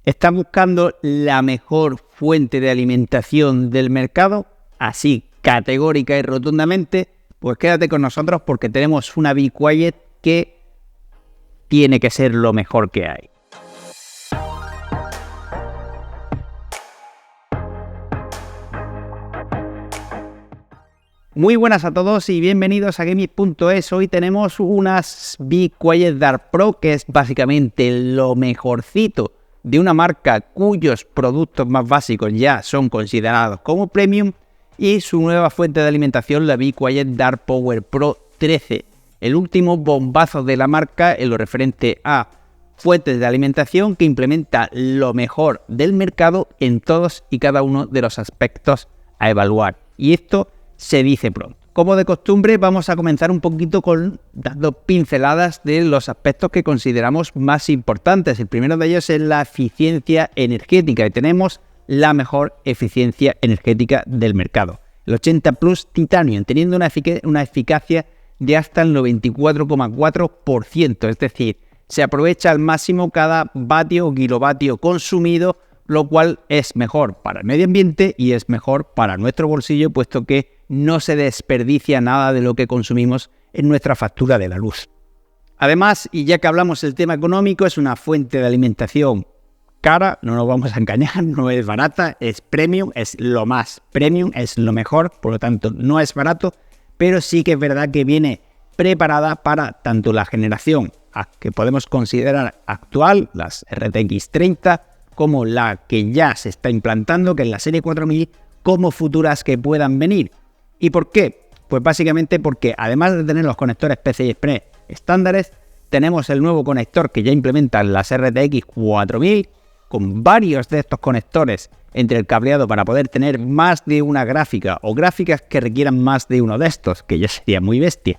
¿Estás buscando la mejor fuente de alimentación del mercado? Así, categórica y rotundamente, pues quédate con nosotros porque tenemos una Be Quiet que tiene que ser lo mejor que hay. Muy buenas a todos y bienvenidos a Gaming.es. Hoy tenemos unas Be Quiet Dark Pro, que es básicamente lo mejorcito de una marca cuyos productos más básicos ya son considerados como premium, y su nueva fuente de alimentación, la Be Quiet Dark Power Pro 13, el último bombazo de la marca en lo referente a fuentes de alimentación que implementa lo mejor del mercado en todos y cada uno de los aspectos a evaluar. Y esto se dice pronto. Como de costumbre, vamos a comenzar un poquito dando pinceladas de los aspectos que consideramos más importantes. El primero de ellos es la eficiencia energética, y tenemos la mejor eficiencia energética del mercado. El 80 Plus Titanium, teniendo una eficacia de hasta el 94,4%, es decir, se aprovecha al máximo cada vatio o kilovatio consumido, lo cual es mejor para el medio ambiente y es mejor para nuestro bolsillo, puesto que no se desperdicia nada de lo que consumimos en nuestra factura de la luz. Además, y ya que hablamos del tema económico, es una fuente de alimentación cara, no nos vamos a engañar, no es barata, es premium, es lo más premium, es lo mejor, por lo tanto no es barato, pero sí que es verdad que viene preparada para tanto la generación que podemos considerar actual, las RTX 30, como la que ya se está implantando, que es la serie 4000, como futuras que puedan venir. ¿Y por qué? Pues básicamente porque además de tener los conectores PCI Express estándares, tenemos el nuevo conector que ya implementan las RTX 4000, con varios de estos conectores entre el cableado para poder tener más de una gráfica o gráficas que requieran más de uno de estos, que ya sería muy bestia,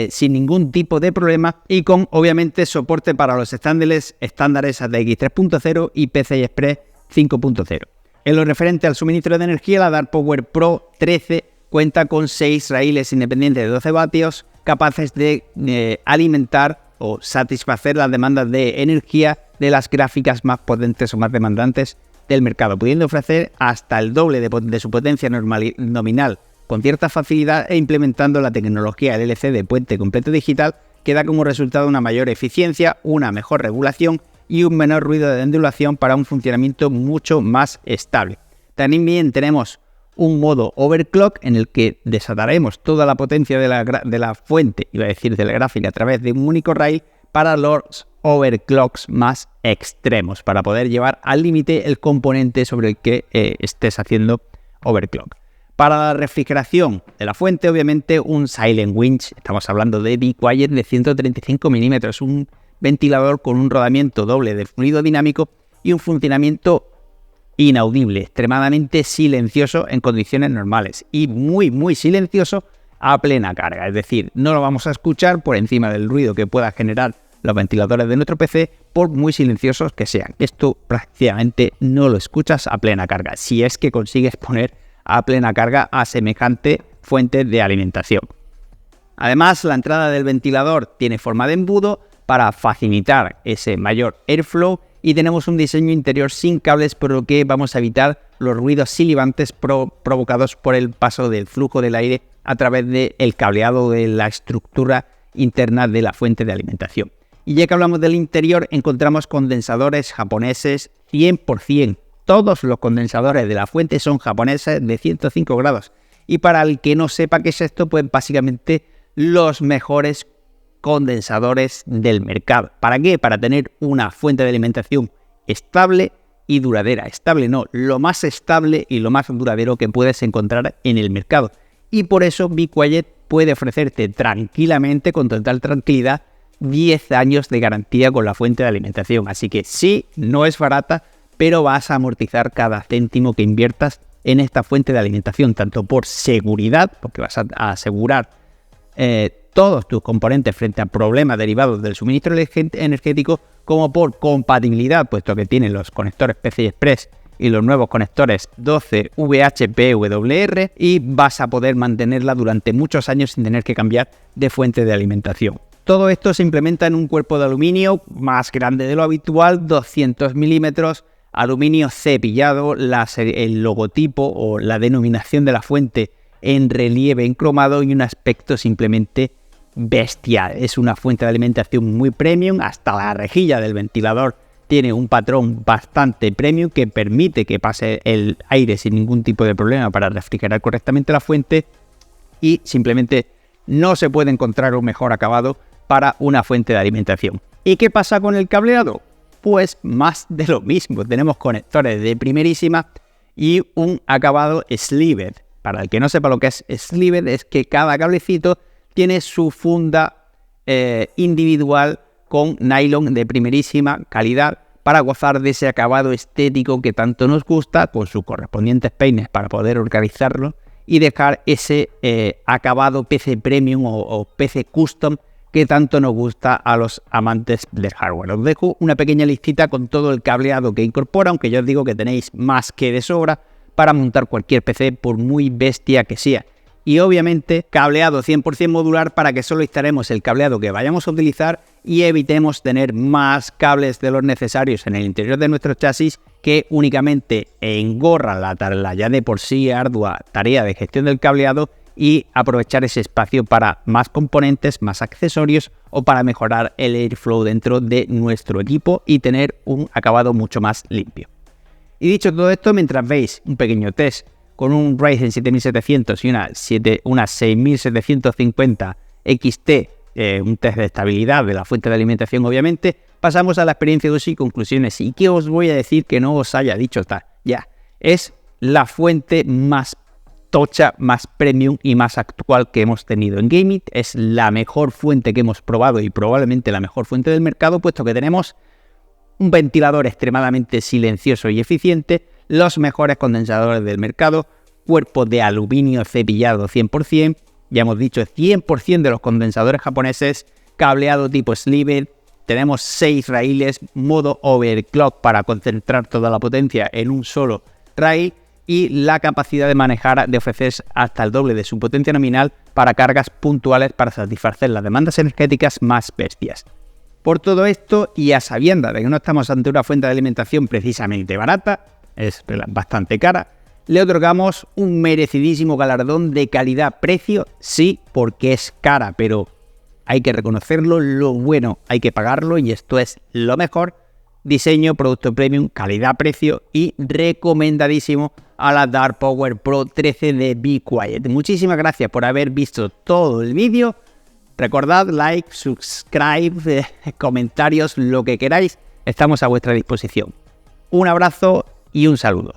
sin ningún tipo de problema, y con obviamente soporte para los estándares ATX 3.0 y PCI Express 5.0. En lo referente al suministro de energía, la Dark Power Pro 13 cuenta con 6 raíles independientes de 12 vatios capaces de alimentar o satisfacer las demandas de energía de las gráficas más potentes o más demandantes del mercado, pudiendo ofrecer hasta el doble de su potencia nominal con cierta facilidad, e implementando la tecnología LLC de puente completo digital, que da como resultado una mayor eficiencia, una mejor regulación y un menor ruido de ondulación para un funcionamiento mucho más estable. También tenemos un modo overclock en el que desataremos toda la potencia de la fuente, iba a decir de la gráfica, a través de un único rail para los overclocks más extremos, para poder llevar al límite el componente sobre el que estés haciendo overclock. Para la refrigeración de la fuente, obviamente un Silent Winch, estamos hablando de Be Quiet de 135 milímetros, un ventilador con un rodamiento doble de fluido dinámico y un funcionamiento inaudible, extremadamente silencioso en condiciones normales y muy silencioso a plena carga, es decir, no lo vamos a escuchar por encima del ruido que pueda generar los ventiladores de nuestro PC, por muy silenciosos que sean. Esto prácticamente no lo escuchas a plena carga, si es que consigues poner a plena carga a semejante fuente de alimentación. Además, la entrada del ventilador tiene forma de embudo para facilitar ese mayor airflow, y tenemos un diseño interior sin cables, por lo que vamos a evitar los ruidos silivantes provocados por el paso del flujo del aire a través del cableado de la estructura interna de la fuente de alimentación. Y ya que hablamos del interior, encontramos condensadores japoneses 100%. Todos los condensadores de la fuente son japoneses de 105 grados. Y para el que no sepa qué es esto, pues básicamente los mejores condensadores del mercado. ¿Para qué? Para tener una fuente de alimentación estable y duradera. Estable no, lo más estable y lo más duradero que puedes encontrar en el mercado. Y por eso Be Quiet puede ofrecerte tranquilamente, con total tranquilidad, 10 años de garantía con la fuente de alimentación. Así que sí, no es barata, pero vas a amortizar cada céntimo que inviertas en esta fuente de alimentación, tanto por seguridad, porque vas a asegurar todos tus componentes frente a problemas derivados del suministro energético, como por compatibilidad, puesto que tienen los conectores PCI Express y los nuevos conectores 12 VHPWR, y vas a poder mantenerla durante muchos años sin tener que cambiar de fuente de alimentación. Todo esto se implementa en un cuerpo de aluminio más grande de lo habitual, 200 milímetros, aluminio cepillado, el logotipo o la denominación de la fuente en relieve encromado y un aspecto simplemente bestial. Es una fuente de alimentación muy premium, hasta la rejilla del ventilador tiene un patrón bastante premium que permite que pase el aire sin ningún tipo de problema para refrigerar correctamente la fuente, y simplemente no se puede encontrar un mejor acabado para una fuente de alimentación. ¿Y qué pasa con el cableado? Pues más de lo mismo. Tenemos conectores de primerísima y un acabado slived. Para el que no sepa lo que es slived, es que cada cablecito tiene su funda individual con nylon de primerísima calidad para gozar de ese acabado estético que tanto nos gusta, con sus correspondientes peines para poder organizarlo y dejar ese acabado PC Premium o PC Custom que tanto nos gusta a los amantes del hardware. Os dejo una pequeña listita con todo el cableado que incorpora, aunque yo os digo que tenéis más que de sobra para montar cualquier PC por muy bestia que sea. Y obviamente cableado 100% modular para que solo instalemos el cableado que vayamos a utilizar y evitemos tener más cables de los necesarios en el interior de nuestro chasis que únicamente engorran la ya de por sí ardua tarea de gestión del cableado, y aprovechar ese espacio para más componentes, más accesorios o para mejorar el airflow dentro de nuestro equipo y tener un acabado mucho más limpio. Y dicho todo esto, mientras veis un pequeño test con un Ryzen 7700 y una 6750 XT, un test de estabilidad de la fuente de alimentación obviamente, pasamos a la experiencia de uso y conclusiones. ¿Y qué os voy a decir que no os haya dicho ya? Es la fuente más tocha, más premium y más actual que hemos tenido en gaming. Es la mejor fuente que hemos probado y probablemente la mejor fuente del mercado, puesto que tenemos un ventilador extremadamente silencioso y eficiente, los mejores condensadores del mercado, cuerpo de aluminio cepillado 100%, ya hemos dicho 100% de los condensadores japoneses, cableado tipo slived, tenemos 6 raíles, modo overclock para concentrar toda la potencia en un solo rail y la capacidad de ofrecer hasta el doble de su potencia nominal para cargas puntuales para satisfacer las demandas energéticas más bestias. Por todo esto, y a sabiendas de que no estamos ante una fuente de alimentación precisamente barata, es bastante cara, le otorgamos un merecidísimo galardón de calidad-precio, sí, porque es cara, pero hay que reconocerlo, lo bueno hay que pagarlo y esto es lo mejor. Diseño, producto premium, calidad-precio y recomendadísimo a la Dark Power Pro 13 de Be Quiet. Muchísimas gracias por haber visto todo el vídeo. Recordad, like, subscribe, comentarios, lo que queráis. Estamos a vuestra disposición. Un abrazo y un saludo.